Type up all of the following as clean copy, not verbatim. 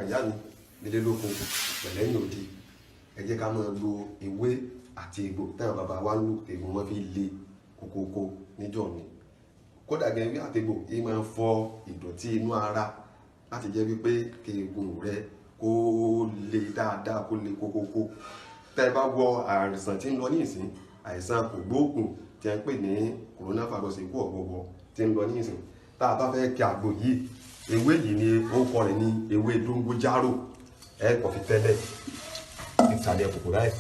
ìyá mi nílé lóko pẹ̀lẹ́yìn òde ẹ jẹ́ ká máa lo ewé àti egbò táwọn bàbá wa ń lò egbò wọn fi le kókókó níjọ́ mi kódà gẹ́gẹ́ bí àtegbò yìí máa ń fọ ìdọ̀tí inú ara láti jẹ́ wípé kí egun rẹ kó le dáadáa kó le kókókó tẹ́ ẹ bá wọ àìsàn tí ń lọ ní ìsìn àìsàn kògbóògùn tí a ń pè ní coronavirus ikú ọ̀gbọ̀gbọ̀ tí ń lọ ní ìsìn tá a bá fẹ́ kí àgbo yìí ewé yìí ni orúkọ rẹ̀ ní ewé dóngójárò ẹ kò fi tẹ́lẹ̀ ìsàlẹ̀ kòkò láì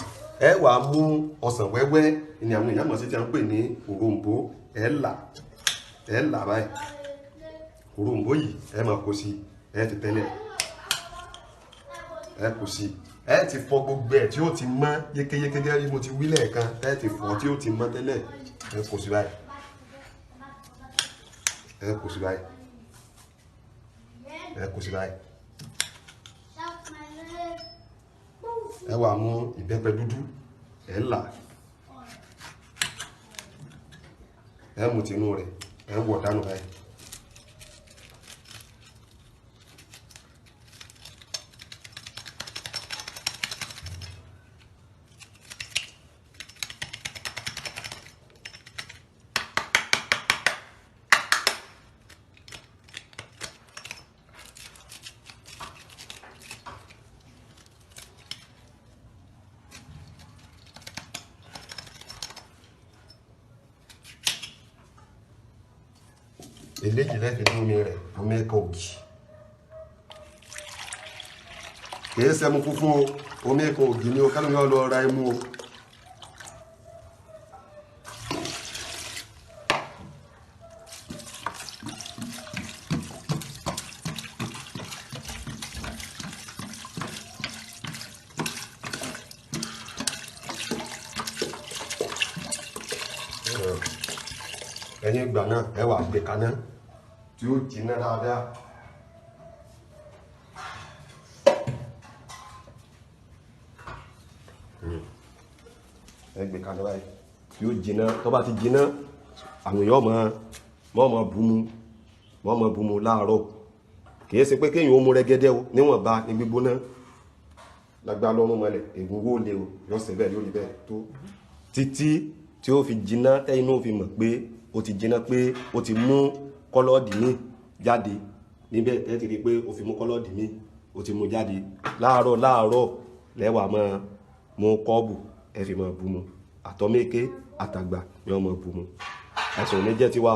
ẹ wà á mú ọsàn wẹ́wẹ́ ni àwọn èèyàn mọ̀ sí tí a ń pè ní òrombó ẹ là báyìí òrombó yìí ẹ máa kó sí ẹ fi tẹ́lẹ̀ ẹ kó sí ẹ ti fọ gbogbo ẹ tí ó ti mọ́ yékéyéké gẹ́gẹ́ bí mo ti wí lẹ́ẹ̀kan ẹ ti fọ tí ó ti mọ́ tẹ́lẹ̀ ẹ kó sí báyìí ẹ kó sí báyìí ẹ kó sí báyìí ẹ wá mú ìbẹ́pẹ dúdú ẹ là ẹ mú tinú rẹ̀ ẹ wọ̀ dànù báyìí eléjì lẹ́fẹ̀ẹ́ ní omi rẹ̀ omi ẹ̀kọ́ ògì kìí sẹ́mu funfun o omi ẹ̀kọ́ ògì ni o kálù ní ọlọ́ ra ẹmu o ẹ̀yìn ìgbà náà ẹ wá gbé kaná tí ó jiná dáadáa ẹ gbé kaná báyìí tí ó jiná tó bá ti jiná àwọn èèyàn mọ̀ bú mu láàárọ̀ kìí ṣe pé kéèyàn ó mú rẹ́gẹ́dẹ́ o níwọ̀nba ní gbígbóná lágbá lọ́rùn mọ́lẹ̀ ègún wó lé o yọ̀ọ̀sẹ̀ bẹ́ẹ̀ lórí bẹ́ẹ̀ tó títí tí ó fi jiná tẹ́yìn náà fi mọ̀ pé ó ti jiná pé ó ti mú kọ́lọ́ọ̀dì míì jáde níbẹ̀ ẹ ti rí pé ó fi mú kọ́lọ́ọ̀dì míì ó ti mú jáde láàárọ̀ lẹ́wà máa mú kọ́ọ̀bù ẹ fi máa bù mu àtọ́mẹ́kẹ́ àtàgbà ni wọ́n máa bù mu ẹ̀sùn ní jẹ́ tiwa.